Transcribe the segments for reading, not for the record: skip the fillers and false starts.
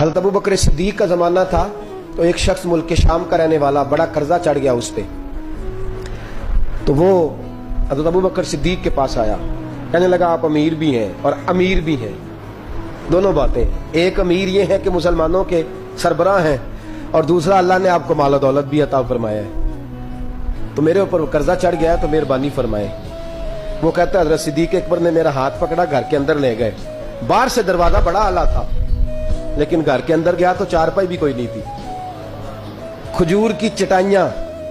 حضرت ابو بکر صدیق کا زمانہ تھا تو ایک شخص ملک کے شام کا رہنے والا، بڑا قرضہ چڑھ گیا اس پہ، تو وہ حضرت ابو بکر صدیق کے پاس آیا، کہنے لگا آپ امیر بھی ہیں اور امیر بھی ہیں، دونوں باتیں، ایک امیر یہ ہے کہ مسلمانوں کے سربراہ ہیں، اور دوسرا اللہ نے آپ کو مال و دولت بھی عطا فرمایا ہے، تو میرے اوپر قرضہ چڑھ گیا ہے تو مہربانی فرمائے۔ وہ کہتا ہے حضرت صدیق اکبر نے میرا ہاتھ پکڑا، گھر کے اندر لے گئے، باہر سے دروازہ بڑا اعلیٰ تھا لیکن گھر کے اندر گیا تو چارپائی بھی کوئی نہیں تھی، کھجور کی چٹائیاں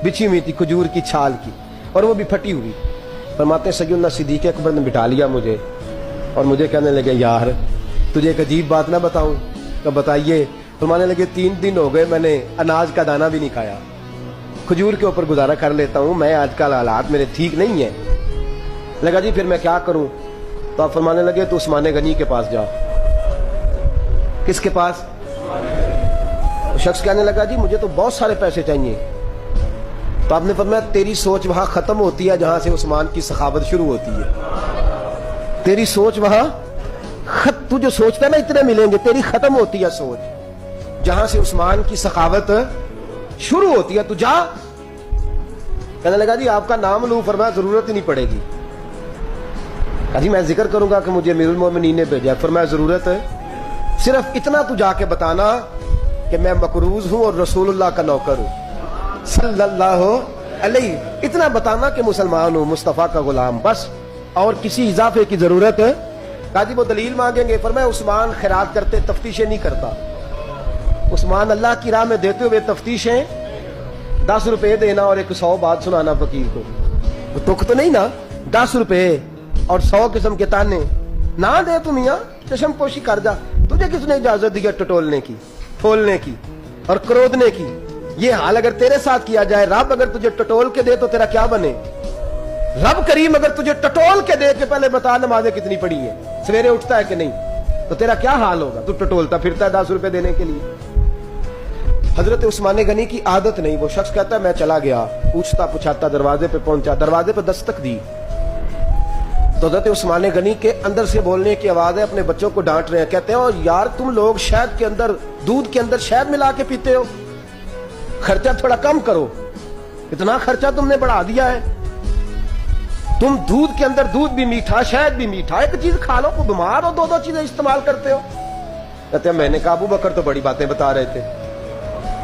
بچھی ہوئی تھی، کھجور کی چھال کی، اور وہ بھی پھٹی ہوئی۔ فرماتے ہیں سیدنا صدیق اکبر نے بٹھا لیا مجھے اور مجھے کہنے لگے یار تجھے ایک عجیب بات نہ بتاؤں؟ کہ بتائیے۔ فرمانے لگے 3 دن ہو گئے میں نے اناج کا دانہ بھی نہیں کھایا، کھجور کے اوپر گزارا کر لیتا ہوں، میں آج کل حالات میرے ٹھیک نہیں ہیں۔ لگا جی پھر میں کیا کروں؟ تو آپ فرمانے لگے تو عثمان غنی کے پاس جا۔ کس کے پاس؟ شخص کہنے لگا جی مجھے تو بہت سارے پیسے چاہیے۔ تو آپ نے فرمایا تیری سوچ وہاں ختم ہوتی ہے جہاں سے عثمان کی سخاوت شروع ہوتی ہے، تیری سوچ وہاں تو جو سوچتا ہے نا اتنے ملیں گے، تیری ختم ہوتی ہے سوچ جہاں سے عثمان کی سخاوت شروع ہوتی ہے، تو جا۔ کہنے لگا جی آپ کا نام لوں؟ فرمایا ضرورت ہی نہیں پڑے گی۔ کہا جی میں ذکر کروں گا کہ مجھے امیر المومنین نے بھیجا۔ فرمایا ضرورت ہے، صرف اتنا تو جا کے بتانا کہ میں مقروض ہوں اور رسول اللہ کا نوکر ہوں صلی اللہ علیہ، اتنا بتانا کہ مسلمان ہوں، مصطفیٰ کا غلام، بس، اور کسی اضافے کی ضرورت ہے۔ کہا جی وہ دلیل مانگیں گے؟ فرمایا عثمان خیرات کرتے تفتیشیں نہیں کرتا، عثمان اللہ کی راہ میں دیتے ہوئے تفتیشیں 10 روپے دینا اور 100 بات سنانا فقیر کو، وہ تک تو نہیں نا، 10 روپے اور 100 قسم کے تانے نہ دے تو میاں چشم پوشی کر جا، تجھے کس نے اجازت دی ٹٹولنے کی، پھولنے کی اور کرودنے کی؟ یہ حال اگر تیرے ساتھ کیا جائے، رب اگر تجھے ٹٹول کے دے تو تیرا کیا بنے؟ رب کریم اگر تجھے ٹٹول کے دے کے پہلے بتا نمازیں کتنی پڑھی ہیں، سویرے اٹھتا ہے کہ نہیں، تو تیرا کیا حال ہوگا؟ تو ٹٹولتا پھرتا ہے 10 روپے دینے کے لیے۔ حضرت عثمان غنی کی عادت نہیں، وہ شخص کہتا ہے میں چلا گیا، پوچھتا پچھاتا دروازے پہ پہنچا، دروازے پہ دستک دی تو حضرت عثمان غنی کے اندر سے بولنے کی آواز ہے، اپنے بچوں کو ڈانٹ رہے ہیں، کہتے ہیں یار تم لوگ شہد کے اندر، دودھ کے اندر شہد ملا کے پیتے ہو، خرچہ تھوڑا کم کرو، اتنا خرچہ تم نے بڑھا دیا ہے، تم دودھ کے اندر دودھ بھی میٹھا شہد بھی میٹھا، ایک چیز کھا لو، کو بیمار ہو 2 چیزیں استعمال کرتے ہو۔ کہتے ہیں میں نے کہا ابو بکر تو بڑی باتیں بتا رہے تھے،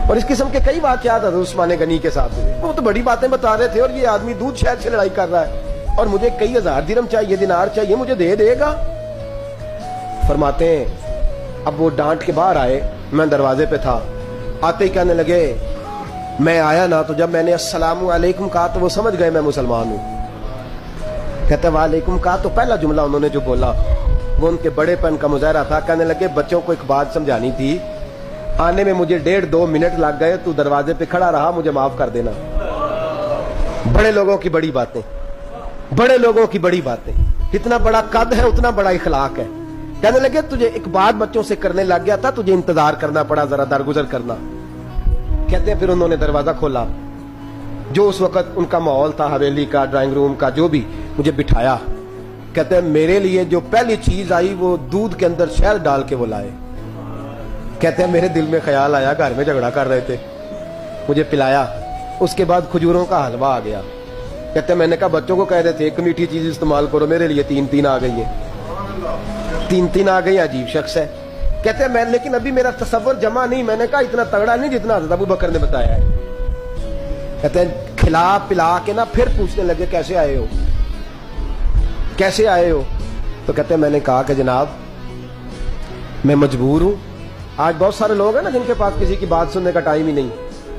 اور اس قسم کے کئی واقعات حضرت عثمان غنی کے ساتھ ہوئے، وہ تو بڑی باتیں بتا رہے تھے، اور یہ آدمی دودھ شہد سے لڑائی کر رہا ہے، اور مجھے کئی ہزار درہم چاہیے، دینار چاہیے، مجھے دے گا؟ فرماتے ہیں اب وہ ڈانٹ کے باہر آئے، میں دروازے پہ تھا، آتے ہی کہنے لگے میں آیا نا، تو جب میں نے السلام علیکم کہا تو وہ سمجھ گئے میں مسلمان ہوں۔ کہتے وعلیکم کہا تو پہلا جملہ انہوں نے جو بولا وہ ان کے بڑے پن کا مظاہرہ تھا۔ کہنے لگے بچوں کو ایک بات سمجھانی تھی، آنے میں مجھے 1.5-2 منٹ لگ گئے، تو دروازے پہ کھڑا رہا، مجھے معاف کر دینا۔ بڑے لوگوں کی بڑی باتیں، بڑے لوگوں کی بڑی باتیں، اتنا بڑا قد ہے اتنا بڑا اخلاق ہے۔ کہنے لگے تجھے ایک بات بچوں سے کرنے لگ گیا تھا، تجھے انتظار کرنا پڑا، ذرا درگزر کرنا۔ کہتے ہیں پھر انہوں نے دروازہ کھولا، جو اس وقت ان کا ماحول تھا، حویلی کا، ڈرائنگ روم کا، جو بھی، مجھے بٹھایا۔ کہتے ہیں میرے لیے جو پہلی چیز آئی وہ دودھ کے اندر شہد ڈال کے وہ لائے۔ کہتے ہیں میرے دل میں خیال آیا گھر میں جھگڑا کر رہے تھے، مجھے پلایا، اس کے بعد کھجوروں کا حلوہ آ گیا۔ کہتے ہیں میں نے کہا بچوں کو کہہ رہے تھے ایک میٹھی چیز استعمال کرو، میرے لیے 3 آ گئی ہیں، 3 آ گئی، عجیب شخص ہے۔ کہتے ہیں میں لیکن ابھی میرا تصور جمع نہیں، میں نے کہا اتنا تگڑا نہیں جتنا حضرت ابو بکر نے بتایا ہے۔ کہتے ہیں کھلا پلا کے نا پھر پوچھنے لگے کیسے آئے ہو، کیسے آئے ہو؟ تو کہتے ہیں میں نے کہا کہ جناب میں مجبور ہوں، آج بہت سارے لوگ ہیں نا جن کے پاس کسی کی بات سننے کا ٹائم ہی نہیں،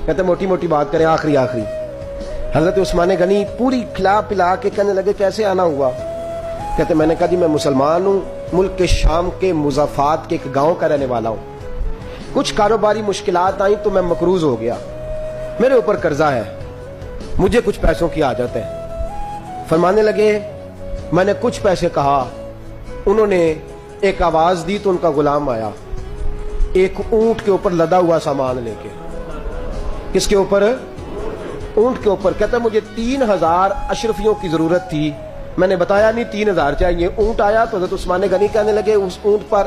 کہتے ہیں موٹی موٹی بات کریں، آخری۔ حضرت عثمان غنی پوری کھلا پلا کے کہنے لگے کیسے آنا ہوا؟ کہتے میں نے کہا جی میں مسلمان ہوں، ملک کے شام کے مضافات کے ایک گاؤں کا رہنے والا ہوں، کچھ کاروباری مشکلات آئیں تو میں مقروض ہو گیا، میرے اوپر قرضہ ہے، مجھے کچھ پیسوں کی حاجت ہے۔ فرمانے لگے میں نے کچھ پیسے کہا، انہوں نے ایک آواز دی تو ان کا غلام آیا، ایک اونٹ کے اوپر لدا ہوا سامان لے کے۔ کس کے اوپر؟ اونٹ کے اوپر۔ کہتا ہے مجھے 3000 اشرفیوں کی ضرورت تھی، میں نے بتایا نہیں 3000 چاہیے۔ اونٹ آیا تو حضرت عثمان غنی کہنے لگے اس اونٹ پر